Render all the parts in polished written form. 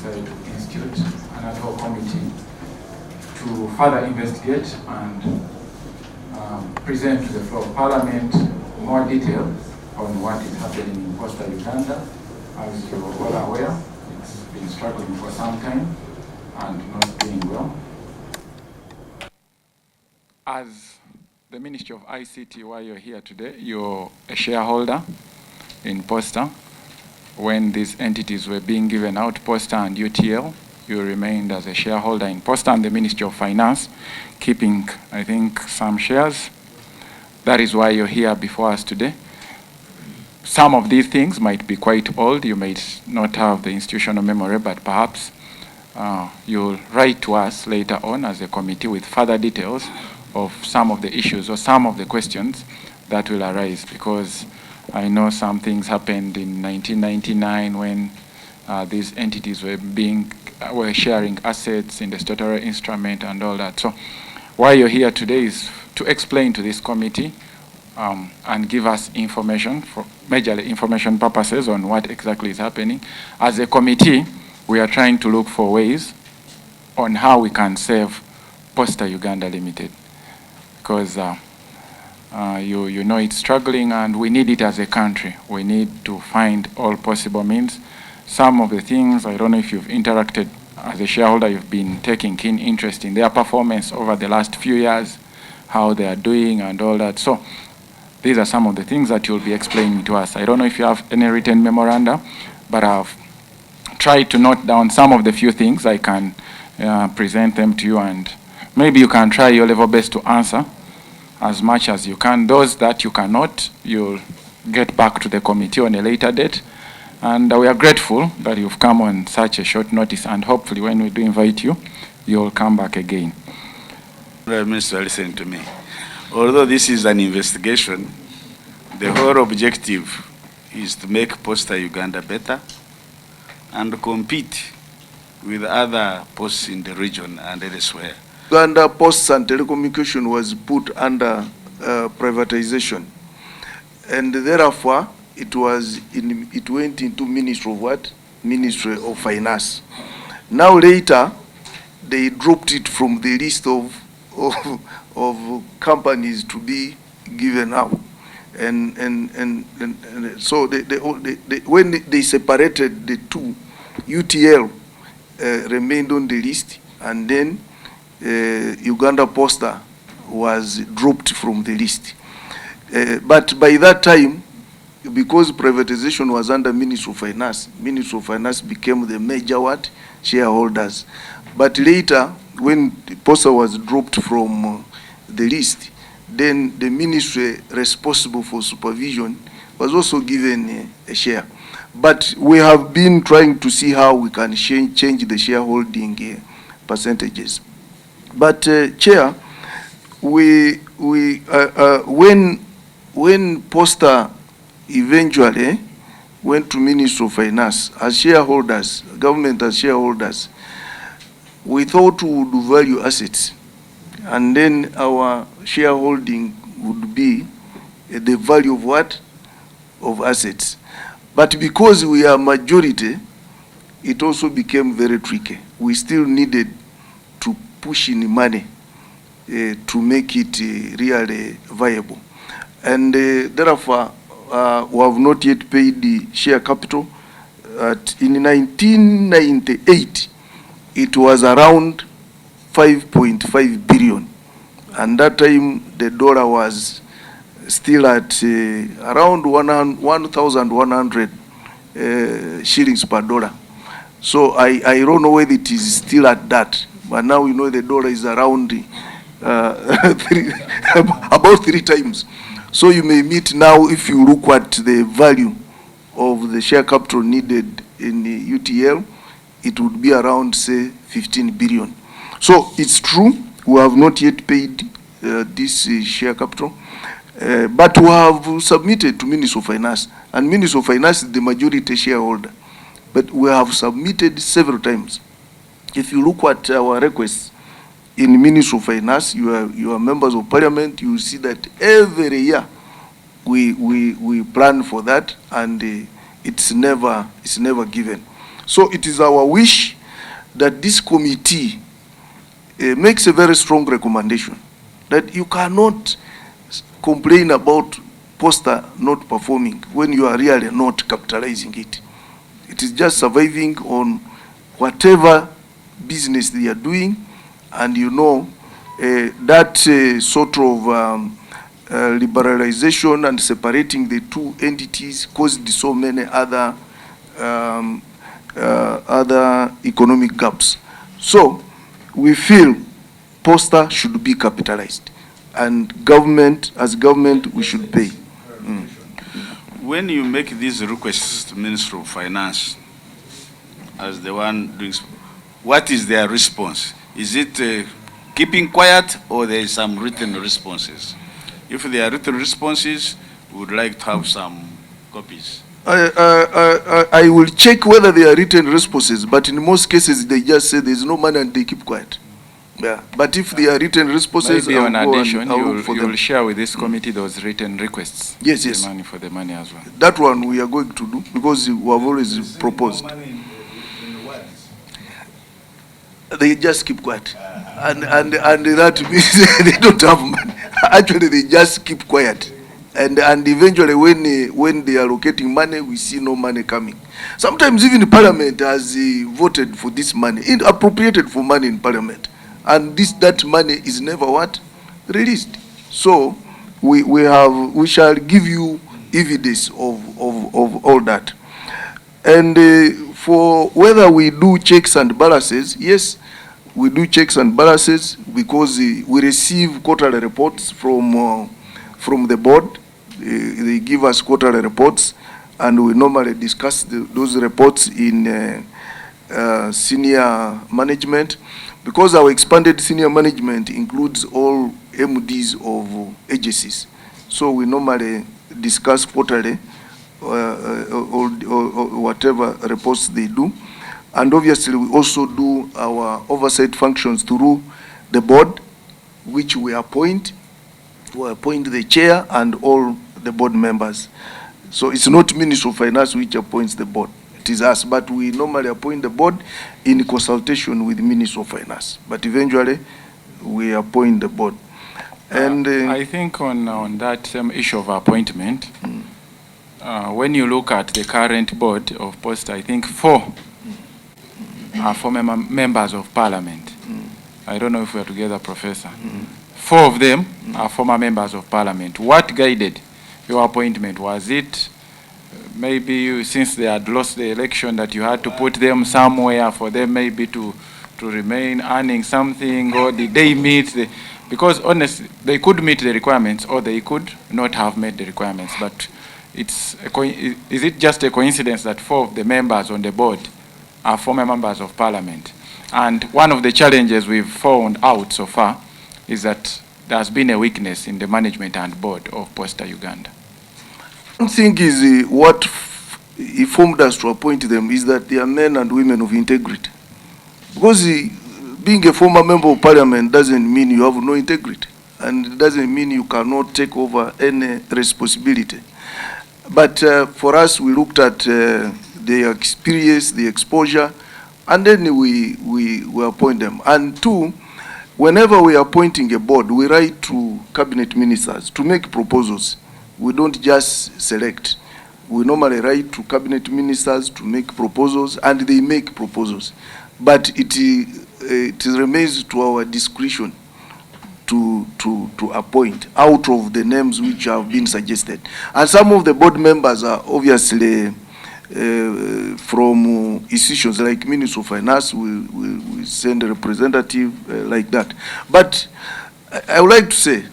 decided to institute an ad hoc committee to further investigate and present to the floor of Parliament more detail on what is happening in Posta, Uganda. As you are all aware, it's been struggling for some time and not doing well. As the Ministry of ICT, while you're here today, you're a shareholder in Posta. When these entities were being given out, Posta and UTL, you remained as a shareholder in Posta and the Ministry of Finance, keeping, I think, some shares. That is why you're here before us today. Some of these things might be quite old. You might not have the institutional memory, but perhaps you'll write to us later on as a committee with further details of some of the issues or some of the questions that will arise, because I know some things happened in 1999 when these entities were sharing assets in the statutory instrument and all that. So why you're here today is to explain to this committee and give us information for majorly information purposes on what exactly is happening. As a committee, we are trying to look for ways on how we can save Posta Uganda Limited, because you know it's struggling and we need it as a country. We need to find all possible means. Some of the things, I don't know if you've interacted as a shareholder, you've been taking keen interest in their performance over the last few years, how they are doing and all that. So these are some of the things that you'll be explaining to us. I don't know if you have any written memoranda, but I've tried to note down some of the few things. I can present them to you, and maybe you can try your level best to answer as much as you can. Those that you cannot, you'll get back to the committee on a later date. And we are grateful that you've come on such a short notice, and hopefully when we do invite you, you'll come back again. Prime Minister, listen to me. Although this is an investigation, the whole objective is to make Posta Uganda better and compete with other posts in the region and elsewhere. Uganda Posts and Telecommunication was put under privatization, and therefore it went into Ministry of what? Ministry of Finance. Now later, they dropped it from the list of companies to be given out, and so when they separated the two, UTL remained on the list, and then Uganda Posta was dropped from the list. But by that time, because privatization was under Ministry of Finance became the major shareholders. But later, when Posta was dropped from the list, then the ministry responsible for supervision was also given a share. But we have been trying to see how we can change the shareholding percentages. But Chair, when Posta eventually went to Ministry of Finance as shareholders, government as shareholders, we thought we would value assets, and then our shareholding would be the value of what? Of assets. But because we are majority, it also became very tricky. We still needed to push in money to make it really viable. And therefore, we have not yet paid the share capital. In 1998, it was around 5.5 billion. And that time, the dollar was still at around 1,100 shillings per dollar. So I don't know whether it is still at that. But now we know the dollar is around about 3 times. So you may meet now, if you look at the value of the share capital needed in the UTL, it would be around, say, 15 billion. So it's true, we have not yet paid this share capital, but we have submitted to Ministry of Finance, and Ministry of Finance is the majority shareholder. But we have submitted several times. If you look at our requests in Ministry of Finance, you are members of Parliament, you see that every year we plan for that, and it's never given. So it is our wish that this committee makes a very strong recommendation that you cannot complain about Posta not performing when you are really not capitalizing it. It is just surviving on whatever business they are doing, and you know that sort of liberalization and separating the two entities caused so many other other economic gaps. So we feel Posta should be capitalized, and government, as government, we should pay. When you make these requests to Minister of Finance, as the one doing, what is their response? Is it keeping quiet, or there is some written responses? If there are written responses, we would like to have some copies. I will check whether they are written responses, but in most cases they just say there is no money and they keep quiet. Yeah, but if they are written responses, maybe on addition, you them. will share with this committee those written requests. Yes, yes. The money for the money as well. That one we are going to do because we have always proposed. They just keep quiet, and that means they don't have money. Actually, they just keep quiet, and eventually, when they are allocating money, we see no money coming. Sometimes even the Parliament has voted for this money, appropriated for money in Parliament, and that money is never what released. So we shall give you evidence of all that. And for whether we do checks and balances, yes, we do checks and balances because we receive quarterly reports from the board. They give us quarterly reports, and we normally discuss those reports in senior management, because our expanded senior management includes all MDs of agencies. So we normally discuss quarterly or whatever reports they do. And obviously we also do our oversight functions through the board, which we appoint. We appoint the chair and all the board members. So it's not Minister of Finance which appoints the board. It is us, but we normally appoint the board in consultation with the Minister of Finance. But eventually we appoint the board. And I think on that same issue of appointment, when you look at the current board of Posta, I think 4 are former members of Parliament. I don't know if we are together, Professor. 4 of them are former members of Parliament. What guided your appointment? Was it maybe since they had lost the election that you had to put them somewhere for them maybe to remain earning something, or did they meet the, because honestly they could meet the requirements or they could not have met the requirements, but is it just a coincidence that 4 of the members on the board are former members of Parliament? And one of the challenges we've found out so far is that there's been a weakness in the management and board of Posta Uganda. one thing is what informed us to appoint them is that they are men and women of integrity. Because being a former member of Parliament doesn't mean you have no integrity, and it doesn't mean you cannot take over any responsibility. But for us, we looked at the experience, the exposure, and then we appoint them. And 2, whenever we are appointing a board, we write to cabinet ministers to make proposals. We don't just select. We normally write to cabinet ministers to make proposals, and they make proposals. But it remains to our discretion to appoint out of the names which have been suggested. And some of the board members are obviously from institutions like Ministry of Finance. We send a representative like that. But I would like to say,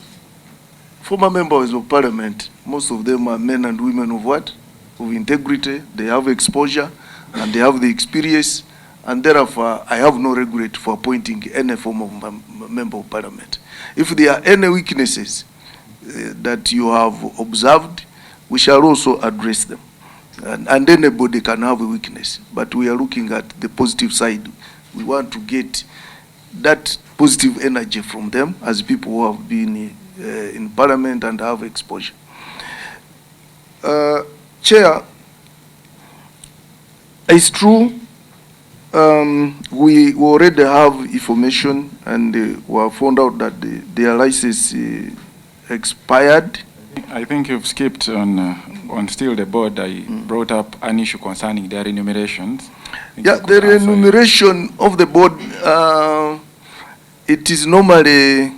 former members of Parliament, most of them are men and women of what? Of integrity. They have exposure and they have the experience, and therefore I have no regret for appointing any form of member of Parliament. If there are any weaknesses that you have observed, we shall also address them. And anybody can have a weakness, but we are looking at the positive side. We want to get that positive energy from them as people who have been in Parliament and have exposure. Chair, it's true we already have information, and we have found out that their license expired. I think you've skipped on still the board. I brought up an issue concerning their remunerations. Yeah, the remuneration of the board, it is normally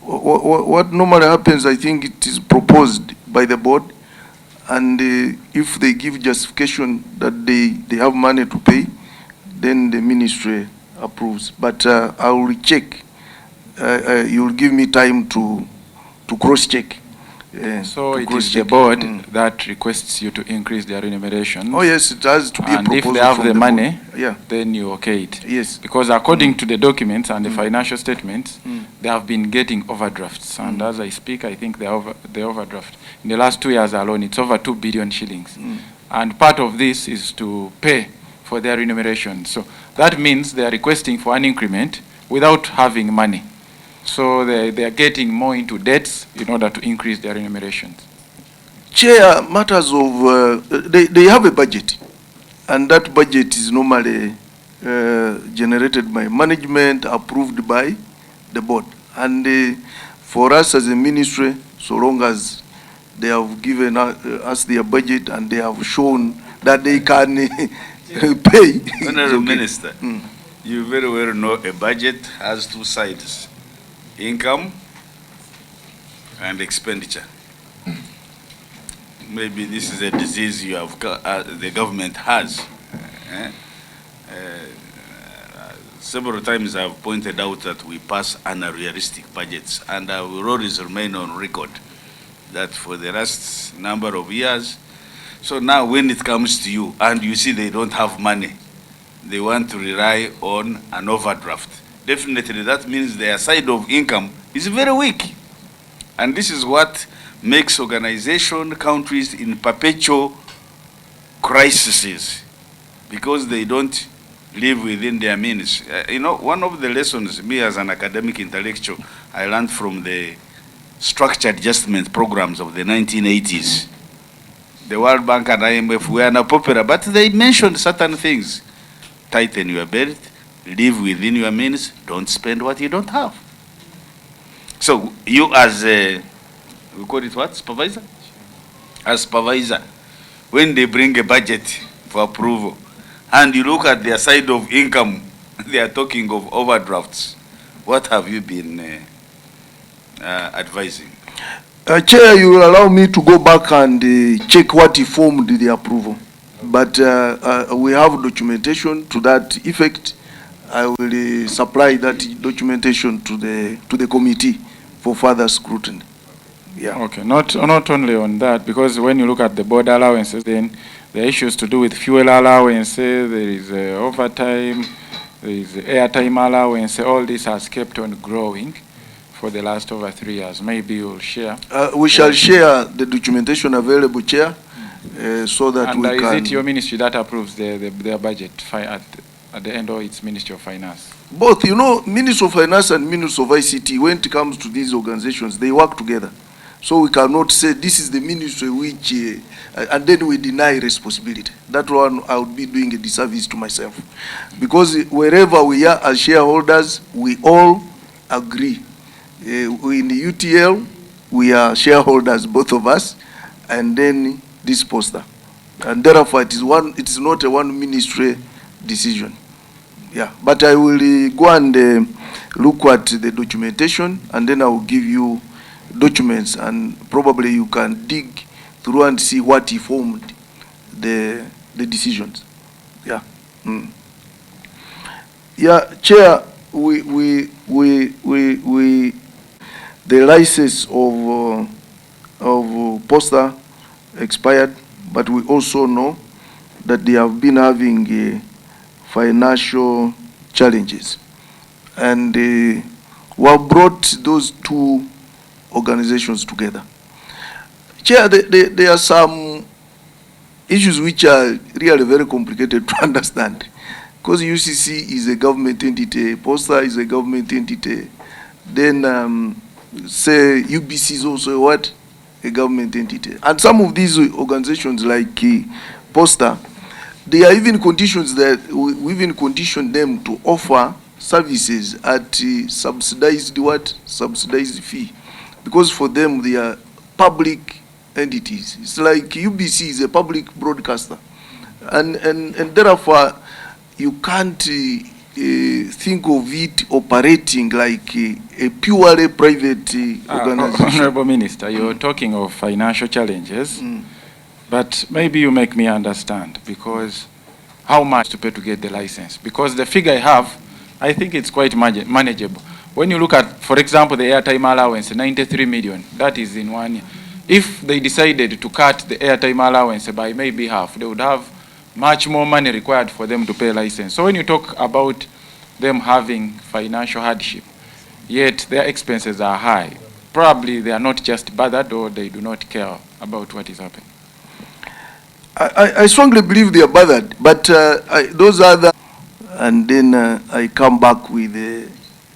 what normally happens, I think it is proposed by the board, and if they give justification that they have money to pay, then the ministry approves. But I will check. You will give me time to cross-check. So it is the board that requests you to increase their remuneration. Oh yes, it has to be a proposal. And if they have the money, yeah, then you okay it. Yes. Because according to the documents and the financial statements, they have been getting overdrafts. And as I speak, I think the overdraft in the last 2 years alone, it's over 2 billion shillings. And part of this is to pay for their remuneration. So that means they are requesting for an increment without having money. So they are getting more into debts in order to increase their remunerations. Chair, matters of, they have a budget, and that budget is normally generated by management, approved by the board. And for us as a ministry, so long as they have given us their budget and they have shown that they can pay. Honorable Minister, you very well know a budget has two sides: income and expenditure. Maybe this is a disease you have, the government has. Several times I have pointed out that we pass unrealistic budgets, and I will always remain on record that for the last number of years. So now when it comes to you and you see they don't have money, they want to rely on an overdraft. Definitely that means their side of income is very weak. And this is what makes organization countries in perpetual crises, because they don't live within their means. You know, one of the lessons, me as an academic intellectual, I learned from the structured adjustment programs of the 1980s. The World Bank and IMF were not popular, but they mentioned certain things. Tighten your belt, live within your means, don't spend what you don't have. So you as a, we call it what, supervisor? As supervisor, when they bring a budget for approval, and you look at their side of income, they are talking of overdrafts. What have you been advising? Chair, you will allow me to go back and check what informed the approval. But we have documentation to that effect. I will supply that documentation to the committee for further scrutiny. Yeah. Okay, not only on that, because when you look at the board allowances, then the issues to do with fuel allowances, there is overtime, there is airtime allowance. All this has kept on growing for the last over 3 years. Maybe you'll share. We shall share the documentation available, Chair, so that and we can. Is it your ministry that approves their budget at the end, or it's Ministry of Finance? Both, you know, Ministry of Finance and Ministry of ICT, when it comes to these organizations, they work together. So we cannot say this is the ministry which, and then we deny responsibility. That one I would be doing a disservice to myself. Because wherever we are as shareholders, we all agree. In the UTL, we are shareholders, both of us, and then this Posta. And therefore, it is not a one ministry decision. Yeah, but I will go and look at the documentation, and then I will give you documents, and probably you can dig through and see what informed the decisions. Yeah. Yeah, Chair, the license of Posta expired, but we also know that they have been having financial challenges, and we have brought those two organizations together. Chair, there are some issues which are really very complicated to understand, because UCC is a government entity, Posta is a government entity, then say UBC is also what? A government entity. And some of these organizations like Posta, there are even conditions that we even condition them to offer services at subsidized fee, because for them they are public entities. It's like UBC is a public broadcaster, and therefore you can't think of it operating like a purely private organization. Honorable Minister, you're talking of financial challenges, but maybe you make me understand, because how much to pay to get the license? Because the figure I have, I think it's quite manageable. When you look at, for example, the airtime allowance, 93 million, that is in 1 year. If they decided to cut the airtime allowance by maybe half, they would have much more money required for them to pay a license. So when you talk about them having financial hardship, yet their expenses are high, probably they are not just bothered, or they do not care about what is happening. I strongly believe they are bothered, but those are the, and then I come back with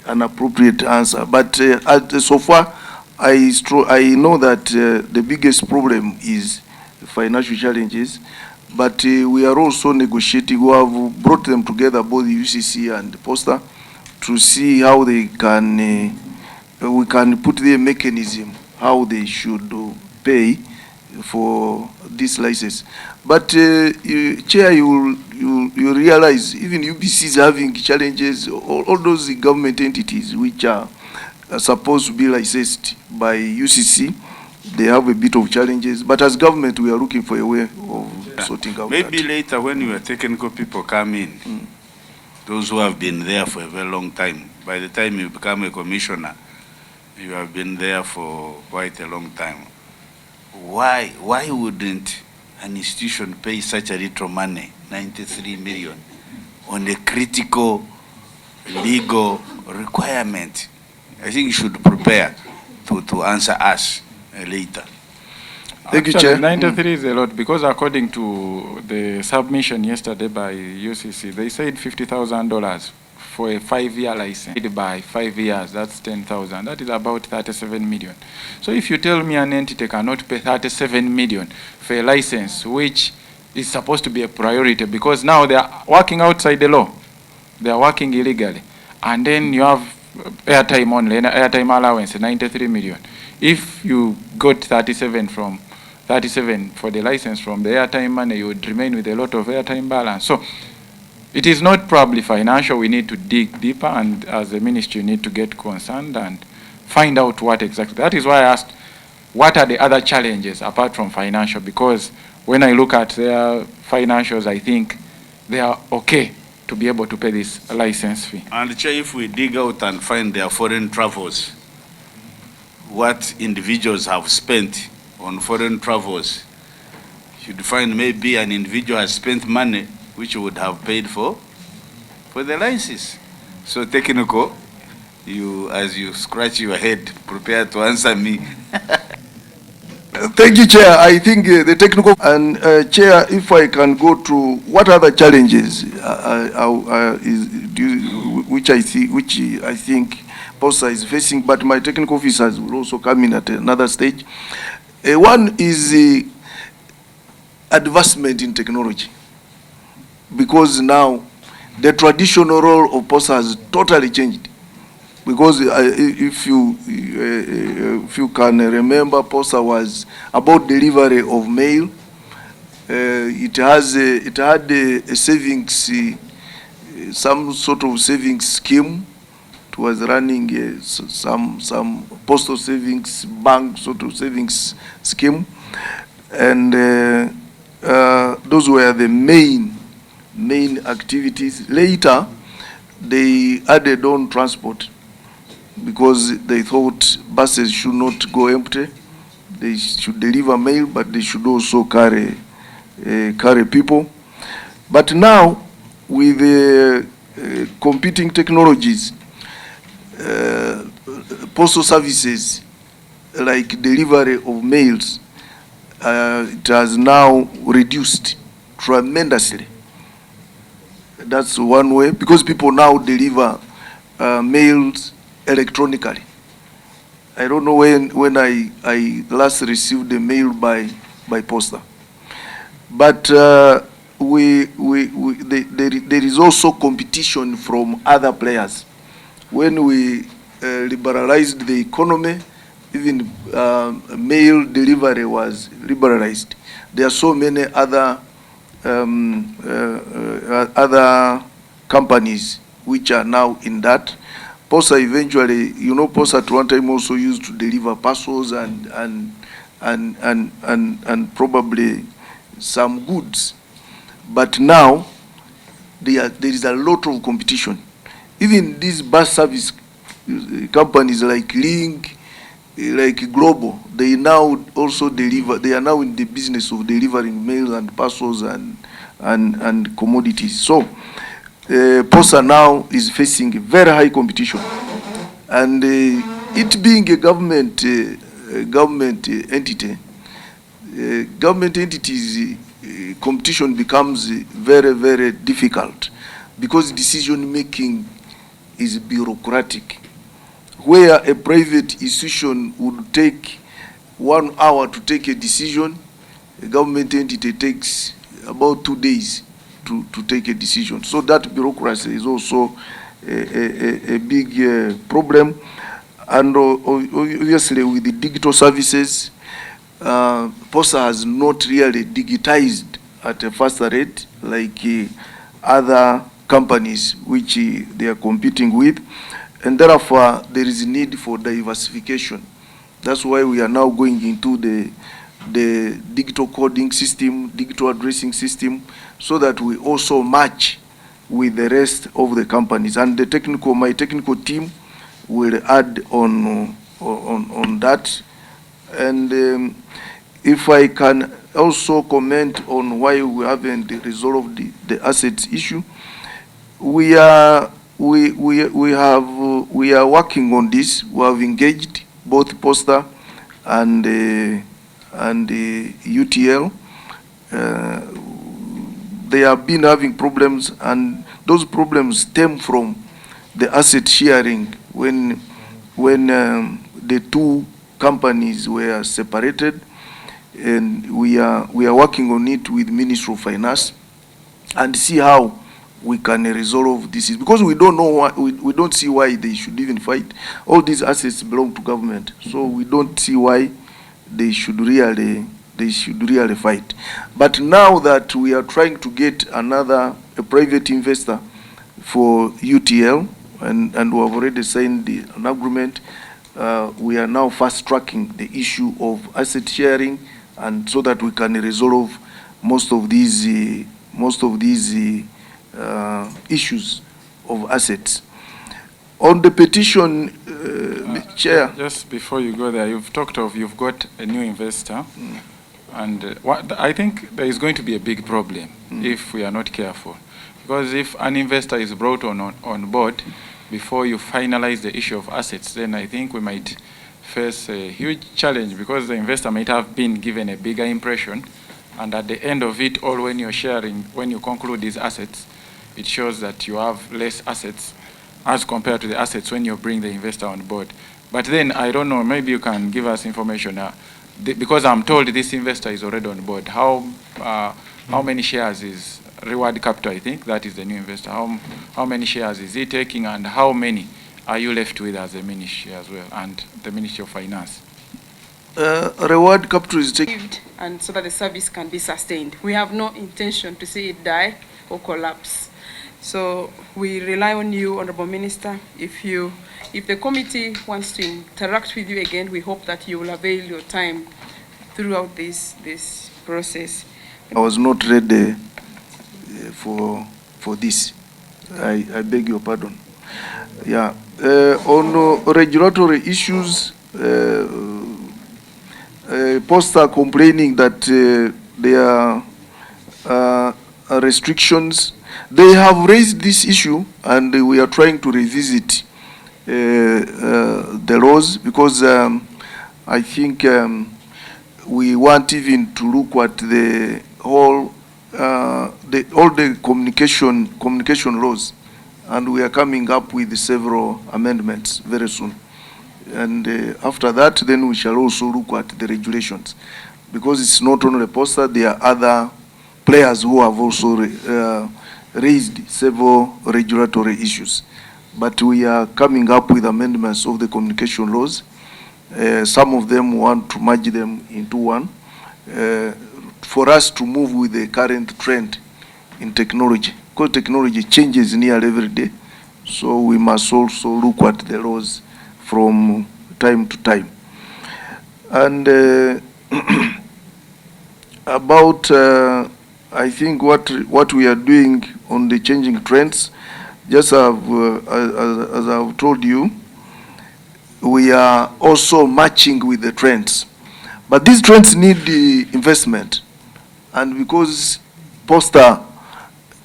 an appropriate answer. But so far, I know that the biggest problem is financial challenges, but we are also negotiating. We have brought them together, both the UCC and the Posta, to see how they can, we can put the mechanism, how they should pay for this license. But Chair, you realize even UBC is having challenges. All those government entities which are supposed to be licensed by UCC, they have a bit of challenges. But as government, we are looking for a way of sorting out. Maybe that. later when your technical people come in, those who have been there for a very long time, by the time you become a commissioner, you have been there for quite a long time. Why wouldn't an institution pay such a little money, 93 million, on a critical legal requirement? I think you should prepare to answer us later. Thank you, Chair. 93 is a lot, because according to the submission yesterday by UCC, they said $50,000 for a 5-year license. By 5 years, that's 10,000. That is about 37 million. So if you tell me an entity cannot pay 37 million for a license, which is supposed to be a priority, because now they are working outside the law, they are working illegally, and then you have airtime only, airtime allowance, 93 million. If you got 37 for the license from the airtime money, you would remain with a lot of airtime balance. So it is not probably financial. We need to dig deeper, and as a ministry, you need to get concerned and find out what exactly. That is why I asked, what are the other challenges apart from financial? Because when I look at their financials, I think they are okay to be able to pay this license fee. And Chair, if we dig out and find their foreign travels, what individuals have spent on foreign travels, you'd find maybe an individual has spent money which would have paid for the license. So technical, you, as you scratch your head, prepare to answer me. Thank you, Chair. I think the technical and Chair, if I can go to what other challenges which I think Posta is facing, but my technical officers will also come in at another stage. One is the advancement in technology, because now the traditional role of Posta has totally changed. Because if you can remember, Posta was about delivery of mail. It had a savings, some sort of savings scheme. It was running some postal savings bank sort of savings scheme, and those were the main activities. Later, they added on transport, because they thought buses should not go empty. They should deliver mail, but they should also carry people. But now, with the competing technologies, postal services like delivery of mails, it has now reduced tremendously. That's one way, because people now deliver mails electronically. I don't know when I last received a mail by Posta. But there is also competition from other players. When we liberalized the economy, even mail delivery was liberalized. There are so many other other companies which are now in that. Posta eventually, you know, Posta at one time also used to deliver parcels and probably some goods. But now there is a lot of competition. Even these bus service companies like Link, like Global, they now also deliver. They are now in the business of delivering mail and parcels and commodities. So Posta now is facing very high competition, and it being a government entity, government entities, competition becomes very, very difficult because decision making is bureaucratic. Where a private institution would take 1 hour to take a decision, a government entity takes about 2 days to take a decision. So that bureaucracy is also a big problem. And obviously with the digital services, Posta has not really digitized at a faster rate like other companies which they are competing with, and therefore there is need for diversification. That's why we are now going into the digital coding system, digital addressing system, so that we also match with the rest of the companies. And the my technical team will add on that. And if I can also comment on why we haven't resolved the assets issue, we are working on this. We have engaged both Posta and UTL. They have been having problems, and those problems stem from the asset sharing when the two companies were separated, and we are working on it with Ministry of Finance and see how we can resolve this, because we don't know why, we don't see why they should even fight. All these assets belong to government, so we don't see why they should really fight. But now that we are trying to get a private investor for UTL, and we have already signed an agreement, we are now fast tracking the issue of asset sharing, and so that we can resolve most of these issues of assets. On the petition, Chair. Just before you go there, you've got a new investor, and I think there is going to be a big problem if we are not careful, because if an investor is brought on board before you finalize the issue of assets, then I think we might face a huge challenge, because the investor might have been given a bigger impression, and at the end of it all, when you conclude these assets, it shows that you have less assets as compared to the assets when you bring the investor on board. But then, I don't know, maybe you can give us information, because I'm told this investor is already on board. How many shares is Reward Capital, I think, that is the new investor. How many shares is he taking, and how many are you left with as a ministry as well, and the Ministry of Finance? Reward Capital is taking, and so that the service can be sustained. We have no intention to see it die or collapse. So we rely on you, Honorable Minister. If the committee wants to interact with you again, we hope that you will avail your time throughout this process. I was not ready for this. I beg your pardon. Yeah. On regulatory issues, Posta complaining that there are restrictions. They have raised this issue, and we are trying to revisit the laws, because I think we want even to look at the whole all the communication laws, and we are coming up with several amendments very soon. And after that, then we shall also look at the regulations, because it's not only Posta, there are other players who have also raised several regulatory issues. But we are coming up with amendments of the communication laws. Some of them want to merge them into one for us to move with the current trend in technology, because technology changes nearly every day. So we must also look at the laws from time to time. And about, I think what we are doing on the changing trends, just as I've told you, we are also matching with the trends. But these trends need the investment. And because Posta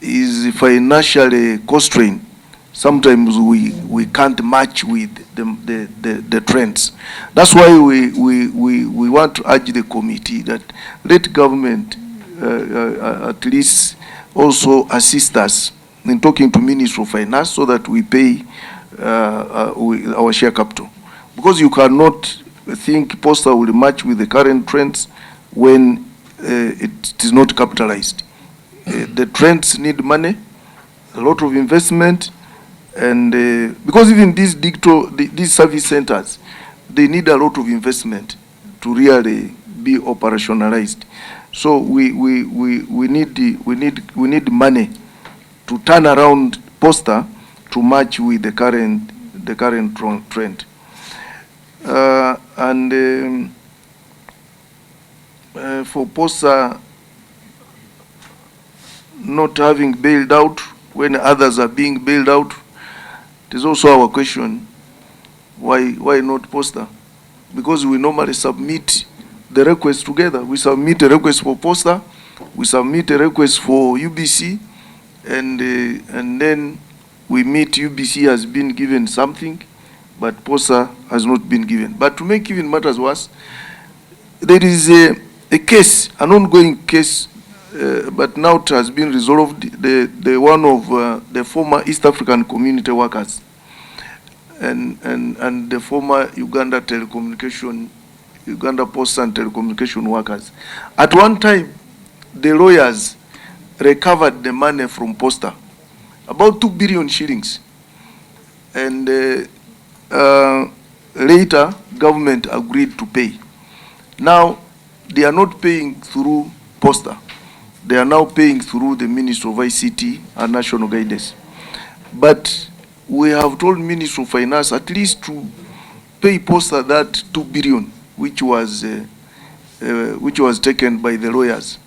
is financially constrained, sometimes we can't match with the trends. That's why we want to urge the committee that let government at least also assist us in talking to Ministry of Finance so that we pay our share capital. Because you cannot think Posta will match with the current trends when it is not capitalized. The trends need money, a lot of investment, and because even these service centers, they need a lot of investment to really be operationalized. So we need money to turn around Posta to match with the current trend. For Posta not having bailed out when others are being bailed out, it is also our question, why not Posta? Because we normally submit the request together. We submit a request for Posta, we submit a request for UBC, and then we meet. UBC has been given something, but Posta has not been given. But to make even matters worse, there is a case, an ongoing case, but now it has been resolved. The one of the former East African community workers and the former Uganda Posta and telecommunication workers. At one time, the lawyers recovered the money from Posta, about 2 billion shillings. And later, government agreed to pay. Now, they are not paying through Posta. They are now paying through the Ministry of ICT and National Guidance. But we have told Ministry of Finance at least to pay Posta that 2 billion, which was taken by the lawyers.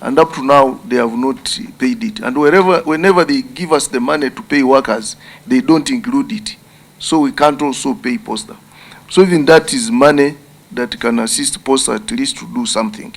And up to now, they have not paid it. And whenever they give us the money to pay workers, they don't include it. So we can't also pay Posta. So even that is money that can assist Posta at least to do something.